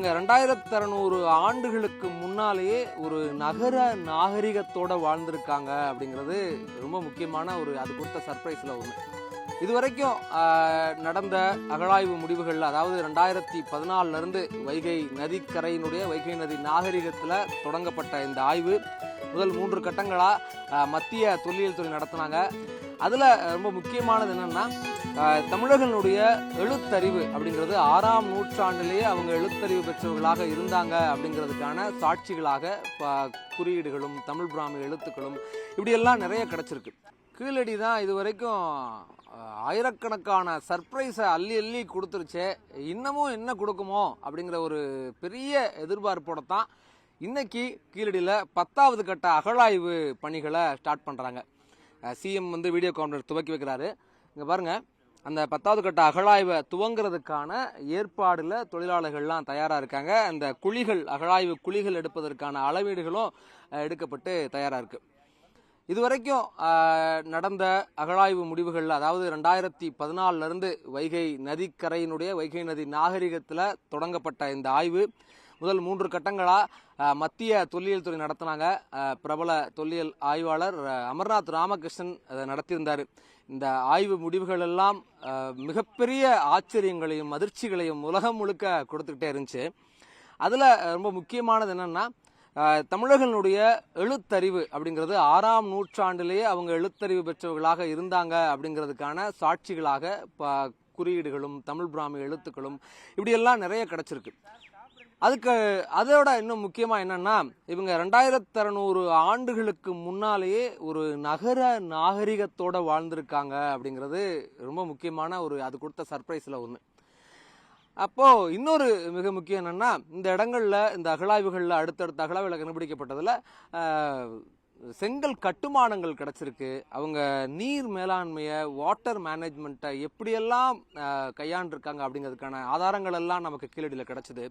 2600 ஆண்டுகளுக்கு முன்னாலேயே ஒரு நகர நாகரிகத்தோட வாழ்ந்திருக்காங்க அப்படிங்கிறது ரொம்ப முக்கியமான அது கொடுத்த சர்ப்ரைஸ்ல ஒன்று. இதுவரைக்கும் நடந்த அகழாய்வு முடிவுகளில், அதாவது 2014 இருந்து வைகை நதிக்கரையினுடைய வைகை நதி நாகரிகத்தில் தொடங்கப்பட்ட இந்த ஆய்வு முதல் 3 கட்டங்களாக மத்திய தொல்லியல் துறை நடத்தினாங்க. அதில் ரொம்ப முக்கியமானது என்னென்னா, தமிழர்களுடைய எழுத்தறிவு அப்படிங்கிறது 6ஆம் நூற்றாண்டிலேயே அவங்க எழுத்தறிவு பெற்றவர்களாக இருந்தாங்க அப்படிங்கிறதுக்கான சாட்சிகளாக குறியீடுகளும் தமிழ் பிராமி எழுத்துக்களும் இப்படியெல்லாம் நிறைய கிடச்சிருக்கு. கீழடி தான் இது வரைக்கும் ஆயிரக்கணக்கான சர்ப்ரைஸை அள்ளி அள்ளி கொடுத்துருச்சே, இன்னமும் என்ன கொடுக்குமோ அப்படிங்கிற ஒரு பெரிய எதிர்பார்ப்போட தான் இன்னைக்கு கீழடியில் 10வது கட்ட அகழாய்வு பணிகளை ஸ்டார்ட் பண்ணுறாங்க. சிஎம் வீடியோ கான்ஃபரன்ஸ் துவக்கி வைக்கிறாரு. இங்கே பாருங்கள், அந்த 10வது கட்ட அகழாய்வை துவங்கிறதுக்கான ஏற்பாடில் தொழிலாளர்கள்லாம் தயாராக இருக்காங்க. அந்த குழிகள், அகழாய்வு குழிகள் எடுப்பதற்கான அளவீடுகளும் எடுக்கப்பட்டு தயாராக இருக்குது. இதுவரைக்கும் நடந்த அகழாய்வு முடிவுகளில், அதாவது 2014 இருந்து வைகை நதிக்கரையினுடைய வைகை நதி நாகரிகத்தில் தொடங்கப்பட்ட இந்த ஆய்வு முதல் 3 கட்டங்களாக மத்திய தொல்லியல் துறை நடத்தினாங்க. பிரபல தொல்லியல் ஆய்வாளர் அமர்நாத் ராமகிருஷ்ணன் அதை நடத்தியிருந்தார். இந்த ஆய்வு முடிவுகள் எல்லாம் மிகப்பெரிய ஆச்சரியங்களையும் அதிர்ச்சிகளையும் உலகம் முழுக்க கொடுத்துக்கிட்டே இருந்துச்சு. அதில் ரொம்ப முக்கியமானது என்னென்னா, தமிழர்களுடைய எழுத்தறிவு அப்படிங்கிறது 6ஆம் நூற்றாண்டிலேயே அவங்க எழுத்தறிவு பெற்றவர்களாக இருந்தாங்க அப்படிங்கிறதுக்கான சாட்சிகளாக குறியீடுகளும் தமிழ் பிராமி எழுத்துக்களும் இப்படியெல்லாம் நிறைய கிடச்சிருக்கு. அதோட இன்னும் முக்கியமாக என்னன்னா, இவங்க 2600 ஆண்டுகளுக்கு முன்னாலேயே ஒரு நகர நாகரிகத்தோட வாழ்ந்திருக்காங்க அப்படிங்கிறது ரொம்ப முக்கியமான அது கொடுத்த சர்ப்ரைஸில் ஒன்று. அப்போது இன்னொரு மிக முக்கியம் என்னென்னா, இந்த இடங்களில், இந்த அகழாய்வுகளில், அடுத்தடுத்த அகழாய்வில் கண்டுபிடிக்கப்பட்டதில் செங்கல் கட்டுமானங்கள் கிடச்சிருக்கு. அவங்க நீர் மேலாண்மையை, வாட்டர் மேனேஜ்மெண்ட்டை எப்படியெல்லாம் கையாண்டிருக்காங்க அப்படிங்கிறதுக்கான ஆதாரங்கள் எல்லாம் நமக்கு கீழடியில் கிடச்சிது.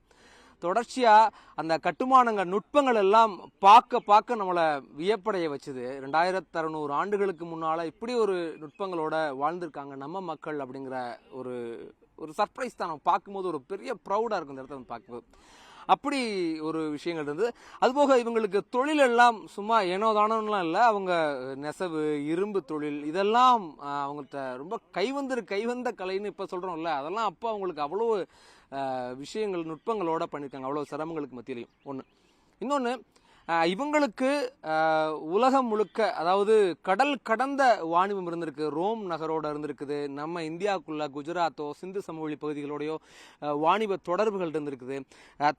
தொடர்ச்சியாக அந்த கட்டுமானங்கள், நுட்பங்கள் எல்லாம் பார்க்க நம்மளை வியப்படைய வச்சுது. 2600 ஆண்டுகளுக்கு முன்னால் இப்படி ஒரு நுட்பங்களோட வாழ்ந்திருக்காங்க நம்ம மக்கள் அப்படிங்கிற ஒரு சர்ப்ரைஸ் தான். நம்ம பார்க்கும்போது ஒரு பெரிய ப்ரௌடாக இருக்கும் இந்த இடத்த பார்க்கும்போது. அப்படி ஒரு விஷயங்கள் இருந்தது. அதுபோக இவங்களுக்கு தொழில் எல்லாம் சும்மா ஏனோ தானோலாம் இல்லை. அவங்க நெசவு, இரும்பு தொழில் இதெல்லாம் அவங்கள்ட்ட ரொம்ப கைவந்த கலைன்னு இப்போ சொல்கிறோம்ல, அதெல்லாம் அப்போ அவங்களுக்கு அவ்வளோ விஷயங்கள், நுட்பங்களோட பண்ணியிருக்காங்க, அவ்வளோ சிரமங்களுக்கு மத்தியிலையும். ஒன்று. இன்னொன்று, இவங்களுக்கு உலகம் முழுக்க, அதாவது கடல் கடந்த வாணிபம் இருந்திருக்கு. ரோம் நகரோட இருந்திருக்குது. நம்ம இந்தியாவுக்குள்ள குஜராத்தோ சிந்து சமவெளி பகுதிகளோடையோ வாணிப தொடர்புகள் இருந்திருக்குது.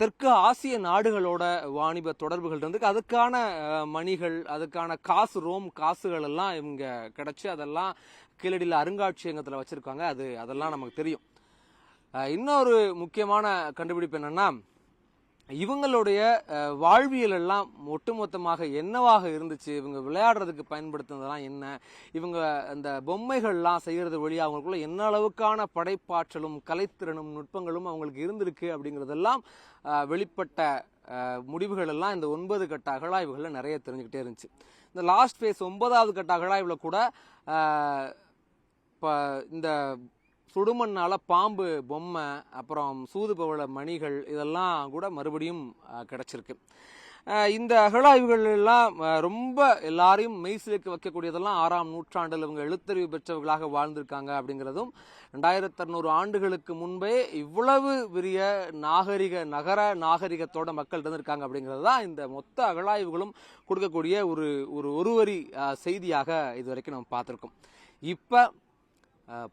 தெற்கு ஆசிய நாடுகளோட வாணிப தொடர்புகள் இருந்திருக்கு. அதுக்கான மணிகள், அதுக்கான காசு, ரோம் காசுகள் எல்லாம் இவங்க கிடைச்சி அதெல்லாம் கீழடியில் அருங்காட்சியகத்தில் வச்சிருக்காங்க. அதெல்லாம் நமக்கு தெரியும். இன்னொரு முக்கியமான கண்டுபிடிப்பு என்னன்னா, இவங்களுடைய வாழ்வியல் எல்லாம் ஒட்டுமொத்தமாக என்னவாக இருந்துச்சு, இவங்க விளையாடுறதுக்கு பயன்படுத்துனதெல்லாம் என்ன, இவங்க அந்த பொம்மைகள்லாம் செய்கிறது வழியாக அவங்களுக்குள்ள என்ன அளவுக்கான படைப்பாற்றலும் கலைத்திறனும் நுட்பங்களும் அவங்களுக்கு இருந்திருக்கு அப்படிங்கிறதெல்லாம் வெளிப்பட்ட முடிவுகள் எல்லாம் இந்த 9 கட்ட அகழாய்வுகளில் நிறைய தெரிஞ்சுக்கிட்டே இருந்துச்சு. இந்த லாஸ்ட் ஃபேஸ் 9வது கட்ட அகழாய்வில் கூட இப்போ இந்த சுடுமண்ணால் பாம்பு பொம்மை, அப்புறம் சூதுபவள மணிகள் இதெல்லாம் கூட மறுபடியும் கிடச்சிருக்கு. இந்த அகழாய்வுகள் எல்லாம் ரொம்ப எல்லாரையும் மெய்சிலுக்கு வைக்கக்கூடியதெல்லாம் 6ஆம் நூற்றாண்டில் இவங்க எழுத்தறிவு பெற்றவர்களாக வாழ்ந்திருக்காங்க அப்படிங்கிறதும், 2600 ஆண்டுகளுக்கு முன்பே இவ்வளவு பெரிய நகர நாகரிகத்தோட மக்கள் இருந்திருக்காங்க அப்படிங்கிறது தான் இந்த மொத்த அகழாய்வுகளும் கொடுக்கக்கூடிய ஒரு வரி செய்தியாக இது வரைக்கும் நம்ம பார்த்துருக்கோம். இப்போ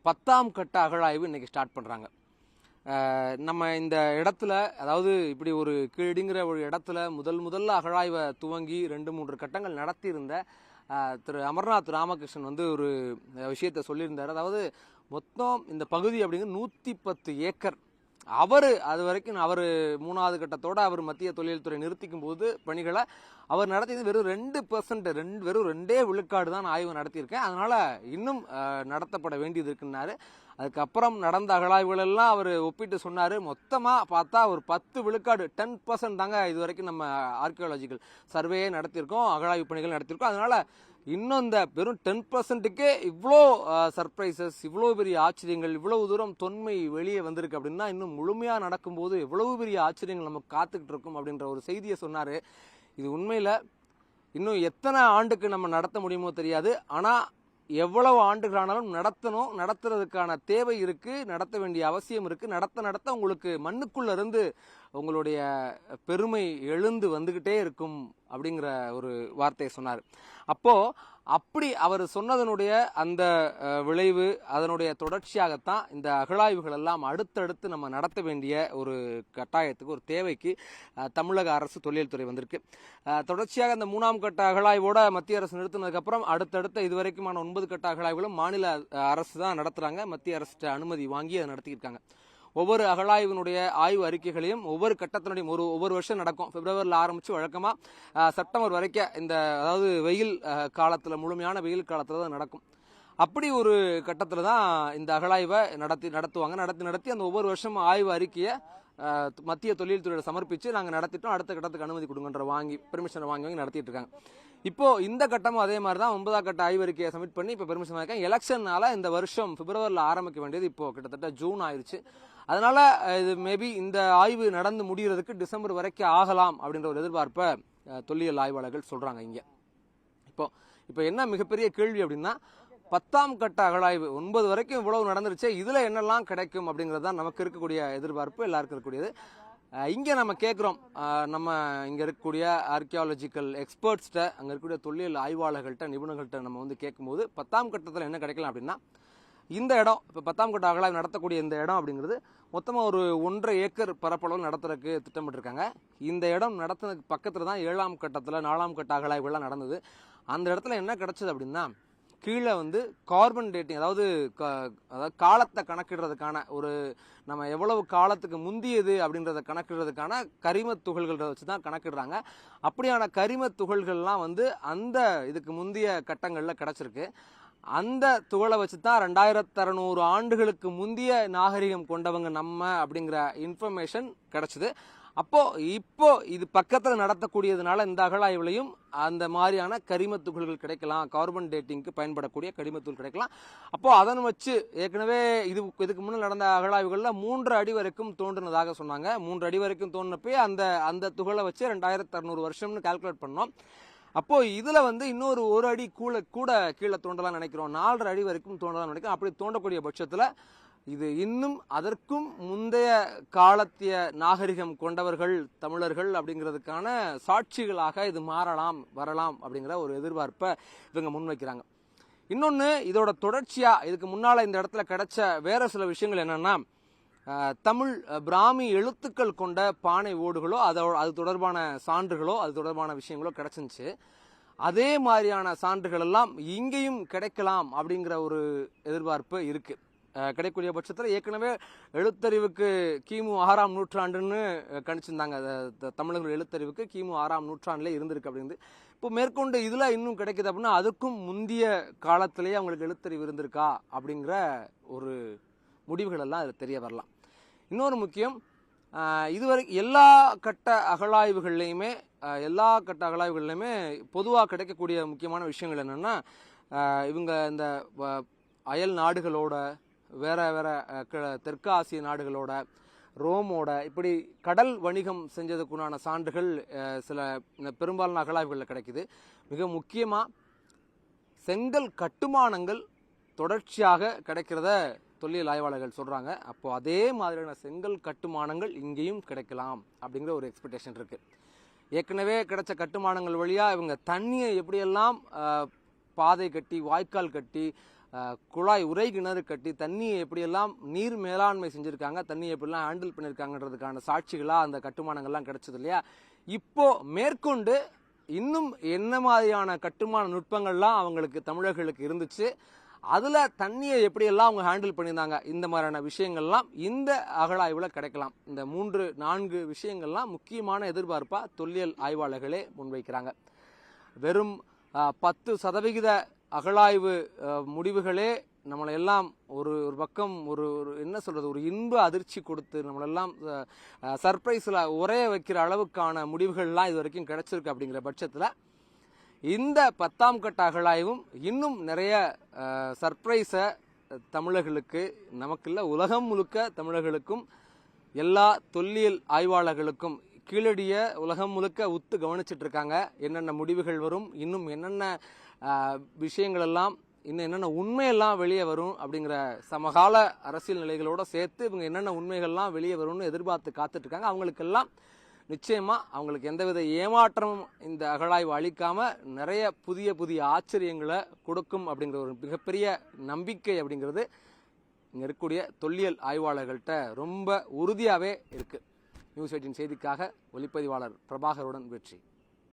10ஆம் கட்ட அகழாய்வு இன்னைக்கு ஸ்டார்ட் பண்ணுறாங்க. நம்ம இந்த இடத்துல, அதாவது இப்படி ஒரு கீழடிங்கிற ஒரு இடத்துல முதல்ல அகழாய்வை துவங்கி 2-3 கட்டங்கள் நடத்தியிருந்த திரு அமர்நாத் ராமகிருஷ்ணன் ஒரு விஷயத்த சொல்லியிருந்தார். அதாவது மொத்தம் இந்த பகுதி அப்படிங்கிறது 110 ஏக்கர். அது வரைக்கும் 3வது கட்டத்தோட மத்திய தொழில் துறை நிறுத்திக்கும் போது பணிகளை அவர் நடத்தியது வெறும் 2%, வெறும் 2 விழுக்காடு தான் ஆய்வு நடத்தியிருக்கேன். அதனால இன்னும் நடத்தப்பட வேண்டியது இருக்குன்னாரு. அதுக்கப்புறம் நடந்த அகழாய்வுகள் எல்லாம் அவர் ஒப்பிட்டு சொன்னார். மொத்தமாக பார்த்தா ஒரு 10 விழுக்காடு, 10% தாங்க இது வரைக்கும் நம்ம ஆர்கியோலாஜிக்கல் சர்வேயே நடத்தியிருக்கோம், அகழாய்வு பணிகள் நடத்தியிருக்கோம். அதனால இன்னும் இந்த வெறும் 10%க்கே இவ்வளோ சர்ப்ரைசஸ், இவ்வளோ பெரிய ஆச்சரியங்கள், இவ்வளவு தூரம் தொன்மை வெளியே வந்திருக்கு அப்படின்னா இன்னும் முழுமையாக நடக்கும்போது எவ்வளவு பெரிய ஆச்சரியங்கள் நமக்கு காத்துக்கிட்டு இருக்கும் அப்படின்ற ஒரு செய்தியை சொன்னார். இது உண்மையில் இன்னும் எத்தனை ஆண்டுக்கு நம்ம நடத்த முடியுமோ தெரியாது. ஆனால் எவ்வளவு ஆண்டுகள் ஆனாலும் நடத்தணும், நடத்துறதுக்கான தேவை இருக்குது, நடத்த வேண்டிய அவசியம் இருக்குது. நடத்த உங்களுக்கு மண்ணுக்குள்ள இருந்து உங்களுடைய பெருமை எழுந்து வந்துக்கிட்டே இருக்கும் அப்படிங்கிற ஒரு வார்த்தையை சொன்னார். அப்படி அவர் சொன்னதனுடைய அந்த விளைவு, அதனுடைய தொடர்ச்சியாகத்தான் இந்த அகழாய்வுகள் எல்லாம் அடுத்தடுத்து நம்ம நடத்த வேண்டிய ஒரு கட்டாயத்துக்கு, ஒரு தேவைக்கு தமிழக அரசு தொல்லியல் துறை வந்திருக்கு. தொடர்ச்சியாக இந்த 3ஆம் கட்ட அகழாய்வோட மத்திய அரசு நிறுத்தினதுக்கப்புறம் அடுத்தடுத்த இதுவரைக்குமான 9 கட்ட அகழாய்வுகளும் மாநில அரசு தான் நடத்துறாங்க. மத்திய அரசு அனுமதி வாங்கி அதை நடத்தியிருக்காங்க. ஒவ்வொரு அகழாய்வினுடைய ஆய்வு அறிக்கைகளையும் ஒவ்வொரு கட்டத்தினுடைய ஒவ்வொரு வருஷம் நடக்கும். பிப்ரவரியில் ஆரம்பித்து வழக்கமாக செப்டம்பர் வரைக்கும் இந்த அதாவது வெயில் காலத்தில், முழுமையான வெயில் காலத்தில் தான் நடக்கும். அப்படி ஒரு கட்டத்தில் தான் இந்த அகழாய்வை நடத்துவாங்க. நடத்தி அந்த ஒவ்வொரு வருஷம் ஆய்வு அறிக்கையை மத்திய தொழில் துறையில் சமர்ப்பித்து நாங்கள் நடத்திட்டோம், அடுத்த கட்டத்துக்கு அனுமதி கொடுங்கன்ற பெர்மிஷனை வாங்கி நடத்திட்டு இருக்காங்க. இப்போ இந்த கட்டமும் அதே மாதிரி தான் 9ஆம் கட்ட ஆய்வறிக்கையை சப்மிட் பண்ணி இப்போ பெர்மிஷன் வாங்கியிருக்காங்க. எலெக்ஷனால இந்த வருஷம் பிப்ரவரியில் ஆரம்பிக்க வேண்டியது இப்போ கிட்டத்தட்ட ஜூன் ஆயிடுச்சு. அதனால இது மேபி இந்த ஆய்வு நடந்து முடிகிறதுக்கு டிசம்பர் வரைக்கும் ஆகலாம் அப்படின்ற ஒரு எதிர்பார்ப்பை தொல்லியல் ஆய்வாளர்கள் சொல்றாங்க. இங்க இப்போ என்ன மிகப்பெரிய கேள்வி அப்படின்னா, 10ஆம் கட்ட அகழாய்வு 9 வரைக்கும் இவ்வளவு நடந்துருச்சு, இதுல என்னெல்லாம் கிடைக்கும் அப்படிங்கிறது தான் நமக்கு இருக்கக்கூடிய எதிர்பார்ப்பு, எல்லாருக்கும் இருக்கக்கூடியது. இங்கே நம்ம கேட்குறோம், நம்ம இங்கே இருக்கக்கூடிய ஆர்கியாலஜிக்கல் எக்ஸ்பர்ட்ஸ்கிட்ட, அங்கே இருக்கக்கூடிய தொல்லியல் ஆய்வாளர்கள்ட்ட, நிபுணர்கள்ட்ட நம்ம வந்து கேட்கும்போது 10ஆம் கட்டத்தில் என்ன கிடைக்கலாம் அப்படின்னா, இந்த இடம் இப்போ 10ஆம் கட்ட அகழாய்வு நடத்தக்கூடிய இந்த இடம் அப்படிங்கிறது மொத்தமாக ஒரு 1.5 ஏக்கர் பரப்பளவு நடத்துறதுக்கு திட்டமிட்டிருக்காங்க. இந்த இடம் நடத்துனதுக்கு பக்கத்தில் தான் 7ஆம் கட்டத்தில் 4ஆம் கட்ட அகழாய்வுகள்லாம் நடந்தது. அந்த இடத்துல என்ன கிடைச்சது அப்படின்னா, கீழே வந்து கார்பன் டேட்டிங், அதாவது காலத்தை கணக்கிடுறதுக்கான ஒரு நம்ம எவ்வளவு காலத்துக்கு முந்தியது அப்படின்றத கணக்கிடுறதுக்கான கரிம துகள்களை வச்சு தான் கணக்கிடுறாங்க. அப்படியான கரிம துகள்கள்லாம் வந்து அந்த இதுக்கு முந்தைய கட்டங்களில் கிடைச்சிருக்கு. அந்த துகளை வச்சு தான் 2600 ஆண்டுகளுக்கு முந்தைய நாகரிகம் கொண்டவங்க நம்ம அப்படிங்கிற இன்ஃபர்மேஷன் கிடைச்சிது. இப்போ இது பக்கத்தில் நடத்தக்கூடியதுனால இந்த அகழாய்வுலையும் அந்த மாதிரியான கரிம துகள்கள் கிடைக்கலாம், கார்பன் டேட்டிங்க்கு பயன்படக்கூடிய கரிம துகள் கிடைக்கலாம். அதன் வச்சு ஏற்கனவே இதுக்கு முன்னால் நடந்த அகழாய்வுகளில் 3 அடி வரைக்கும் தோன்றினதாக சொன்னாங்க. 3 அடி வரைக்கும் தோன்றினப்பே அந்த துகளை வச்சு 2600 வருஷம்னு கால்குலேட் பண்ணோம். இதுல வந்து இன்னொரு 1 அடி கூட கீழே தோண்டலாம் நினைக்கிறோம், 4.5 அடி வரைக்கும் தோண்டலாம் நினைக்கிறோம். அப்படி தோண்டக்கூடிய பட்சத்துல இது இன்னும் அதற்கும் முந்தைய காலத்திய நாகரிகம் கொண்டவர்கள் தமிழர்கள் அப்படிங்கிறதுக்கான சாட்சிகளாக இது வரலாம் அப்படிங்கிற ஒரு எதிர்பார்ப்பை இவங்க முன்வைக்கிறாங்க. இன்னொன்று, இதோட தொடர்ச்சியா இதுக்கு முன்னால இந்த இடத்துல கிடைச்ச வேற சில விஷயங்கள் என்னன்னா, தமிழ் பிராமி எழுத்துக்கள் கொண்ட பானை ஓடுகளோ அது தொடர்பான சான்றுகளோ அது தொடர்பான விஷயங்களோ கிடைச்சிருந்துச்சு. அதே மாதிரியான சான்றுகள் எல்லாம் இங்கேயும் கிடைக்கலாம் அப்படிங்கிற ஒரு எதிர்பார்ப்பு இருக்கு. கிடைக்கக்கூடிய பட்சத்தில் ஏற்கனவே எழுத்தறிவுக்கு கிமு 6ஆம் நூற்றாண்டுன்னு கணிச்சிருந்தாங்க. தமிழர்கள் எழுத்தறிவுக்கு கிமு 6ஆம் நூற்றாண்டுல இருந்திருக்கு அப்படின்னு. இப்போ மேற்கொண்டு இதுல இன்னும் கிடைக்குது அப்படின்னா அதுக்கும் முந்தைய காலத்திலேயே அவங்களுக்கு எழுத்தறிவு இருந்திருக்கா அப்படிங்கிற ஒரு முடிவுகள் எல்லாம் அதில் தெரிய வரலாம். இன்னொரு முக்கியம், இதுவரை எல்லா கட்ட அகழாய்வுகள்லையுமே பொதுவாக கிடைக்கக்கூடிய முக்கியமான விஷயங்கள் என்னன்னா, இவங்க இந்த அயல் நாடுகளோட, வேற தெற்கு ஆசிய நாடுகளோட, ரோமோட இப்படி கடல் வணிகம் செஞ்சதுக்குண்டான சான்றுகள் சில பெரும்பாலான அகழாய்வுகளில் கிடைக்குது. மிக முக்கியமாக செங்கல் கட்டுமானங்கள் தொடர்ச்சியாக கிடைக்கிறத தொல்லியல் ஆய்வாளர்கள் சொல்றாங்க. அதே மாதிரியான செங்கல் கட்டுமானங்கள் இங்கேயும் கிடைக்கலாம் அப்படிங்கிற ஒரு எக்ஸ்பெக்டேஷன் இருக்கு. ஏற்கனவே கிடைச்ச கட்டுமானங்கள் வழியா இவங்க தண்ணியை எப்படியெல்லாம் பாதை கட்டி, வாய்க்கால் கட்டி, குழாய் உரை கிணறு கட்டி தண்ணியை எப்படியெல்லாம் நீர் மேலாண்மை செஞ்சிருக்காங்க, தண்ணியை எப்படிலாம் ஹேண்டில் பண்ணியிருக்காங்கன்றதுக்கான சாட்சிகளா அந்த கட்டுமானங்கள்லாம் கிடைச்சது இல்லையா. இப்போ மேற்கொண்டு இன்னும் என்ன மாதிரியான கட்டுமான நுட்பங்கள்லாம் அவங்களுக்கு தமிழர்களுக்கு இருந்துச்சு, அதுல தண்ணியை எப்படியெல்லாம் அவங்க ஹேண்டில் பண்ணியிருந்தாங்க, இந்த மாதிரியான விஷயங்கள்லாம் இந்த அகழாய்வுல கிடைக்கலாம். இந்த 3-4 விஷயங்கள்லாம் முக்கியமான எதிர்பார்ப்பா தொல்லியல் ஆய்வாளர்களே முன்வைக்கிறாங்க. வெறும் 10% அகழாய்வு முடிவுகளே நம்மளை எல்லாம் ஒரு பக்கம் ஒரு என்ன சொல்றது, ஒரு இன்ப அதிர்ச்சி கொடுத்து நம்மளெல்லாம் சர்ப்ரைஸ்ல உரைய வைக்கிற அளவுக்கான முடிவுகள்லாம் இது வரைக்கும் கிடைச்சிருக்கு. அப்படிங்கிற பட்சத்துல இந்த 10ஆம் கட்ட அகழாய்வும் இன்னும் நிறைய சர்ப்ரைஸை தமிழர்களுக்கு, நமக்குள்ள உலகம் முழுக்க தமிழர்களுக்கும், எல்லா தொல்லியல் ஆய்வாளர்களுக்கும் கீழடிய உலகம் முழுக்க உத்து கவனிச்சிட்டு இருக்காங்க. என்னென்ன முடிவுகள் வரும், இன்னும் என்னென்ன விஷயங்கள் எல்லாம், இன்னும் என்னென்ன உண்மையெல்லாம் வெளியே வரும் அப்படிங்கிற சமகால அரசியல் நிலைகளோட சேர்த்து இவங்க என்னென்ன உண்மைகள்லாம் வெளியே வரும்னு எதிர்பார்த்து காத்துட்டு இருக்காங்க. அவங்களுக்கெல்லாம் நிச்சயமா அவங்களுக்கு எந்தவித ஏமாற்றமும் இந்த அகழாய்வு அளிக்காம நிறைய புதிய புதிய ஆச்சரியங்களை கொடுக்கும் அப்படிங்கிற ஒரு மிகப்பெரிய நம்பிக்கை அப்படிங்கிறது இங்க இருக்கக்கூடிய தொல்லியல் ஆய்வாளர்கள்ட்ட ரொம்ப உறுதியாகவே இருக்கு. நியூஸ் 18 செய்திக்காக ஒளிப்பதிவாளர் பிரபாகருடன் வெற்றி.